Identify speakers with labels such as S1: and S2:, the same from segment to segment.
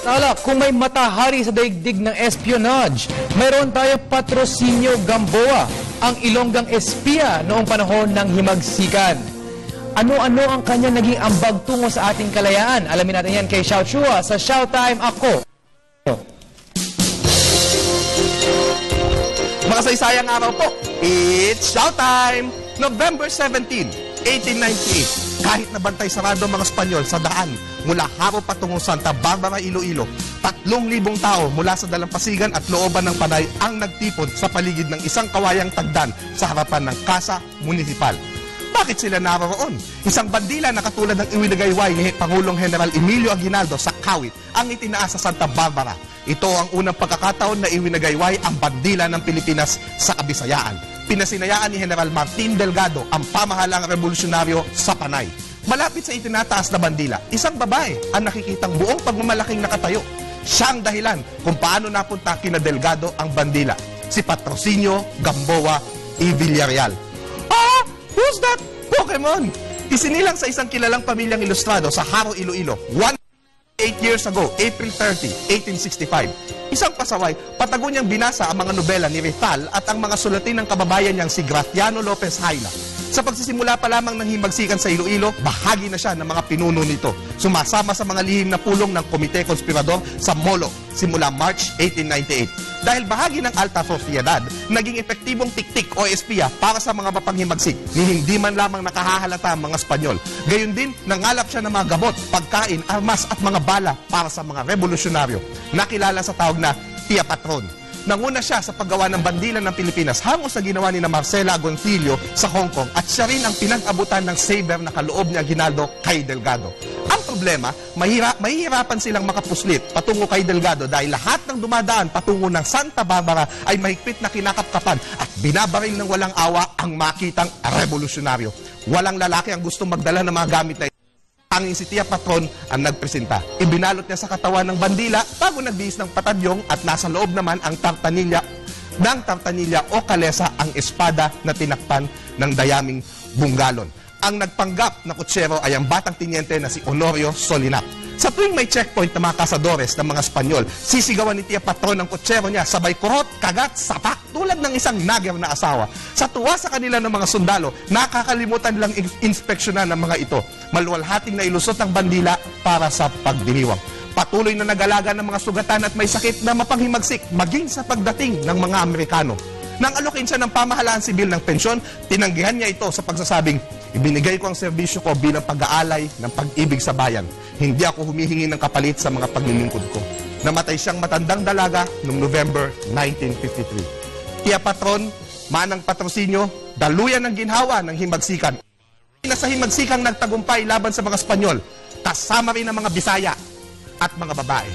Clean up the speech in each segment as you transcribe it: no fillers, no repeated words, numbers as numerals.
S1: alak, kung may matahari sa daigdig ng espionage, mayroon tayong Patrocinio Gamboa, ang Ilonggang espiya noong panahon ng himagsikan. Ano-ano ang kanya naging ambag tungo sa ating kalayaan? Alamin natin yan kay Xiao Chua sa Showtime Ako.
S2: Makasaysayang araw po, it's Showtime! November 17, 1898. Kahit nabantay sarado mga Espanyol sa daan mula Haro patungong Santa Barbara, Iloilo, 3,000 tao mula sa dalampasigan at looban ng Panay ang nagtipon sa paligid ng isang kawayang tagdan sa harapan ng Kasa Municipal. Bakit sila naroon? Isang bandila na katulad ng iwinagayway ni Pangulong General Emilio Aguinaldo sa Kawit ang itinaas sa Santa Barbara. Ito ang unang pagkakataon na iwinagayway ang bandila ng Pilipinas sa Kabisayaan. Pinasinayaan ni General Martin Delgado ang pamahalang revolusyonaryo sa Panay. Malapit sa itinataas na bandila, isang babae ang nakikitang buong pagmamalaking nakatayo. Siya ang dahilan kung paano napunta kina Delgado ang bandila. Si Patrocinio Gamboa y Villarreal. Ah! Who's that? Pokemon! Isinilang sa isang kilalang pamilyang ilustrado sa Haro, Iloilo. 8 years ago, April 30, 1865. Isang pasaway, patago niyang binasa ang mga nobela ni Rizal at ang mga sulatin ng kababayan niyang si Graciano Lopez Hayla. Sa pagsisimula pa lamang ng himagsikan sa Iloilo, bahagi na siya ng mga pinuno nito. Sumasama sa mga lihim na pulong ng Komite Konspirador sa Molo simula March 1898. Dahil bahagi ng Alta Sociedad, naging epektibong tiktik o espiya para sa mga mapanghimagsik ni hindi man lamang nakahahalata ang mga Espanyol. Gayon din, nangalap siya ng mga gamot, pagkain, armas at mga bala para sa mga revolusyonaryo. Nakilala sa tawag na Tia Patron. Nanguna siya sa paggawa ng bandila ng Pilipinas hango sa ginawa ni na Marcela Agoncillo sa Hong Kong at siya rin ang pinag-abutan ng saber na kaloob ni Aguinaldo kay Delgado. Ang problema, mahihirapan silang makapuslit patungo kay Delgado dahil lahat ng dumadaan patungo ng Santa Barbara ay mahigpit na kinakapkapan at binabaril ng walang awa ang makitang revolusyonaryo. Walang lalaki ang gustong magdala ng mga gamit na ito. Ang si Tia Patron ang nagpresenta. Ibinalot niya sa katawan ng bandila bago nagbihis ng patadyong at nasa loob naman ang tartanilya o kalesa ang espada na tinakpan ng dayaming bunggalon. Ang nagpanggap na kutsero ay ang batang tinyente na si Honorio Solinap. Sa tuwing may checkpoint ng mga kasadores ng mga Espanyol, sisigawan ni Tia Patron ang kutsero niya sabay kurot, kagat, sapak, tulad ng isang nager na asawa. Sa tuwa sa kanila ng mga sundalo, nakakalimutan lang inspeksyonan ng mga ito. Maluwalhating na ilusot ang bandila para sa pagdiriwang. Patuloy na nag-alaga ng mga sugatan at may sakit na mapanghimagsik maging sa pagdating ng mga Amerikano. Nang alokin siya ng pamahalaan sibil ng pensyon, tinanggihan niya ito sa pagsasabing, ibinigay ko ang serbisyo ko bilang pag-aalay ng pag-ibig sa bayan. Hindi ako humihingi ng kapalit sa mga paglilingkod ko. Namatay siyang matandang dalaga noong November 1953. Tia Patron, Manang Patrocinio, daluyan ng ginhawa ng himagsikan. Sa himagsikang nagtagumpay laban sa mga Espanyol, kasama rin ang mga Bisaya at mga babae.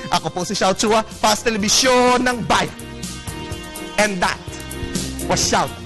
S2: Ako po si Xiao Chua, para sa telebisyon ng bayan. And that was Shout.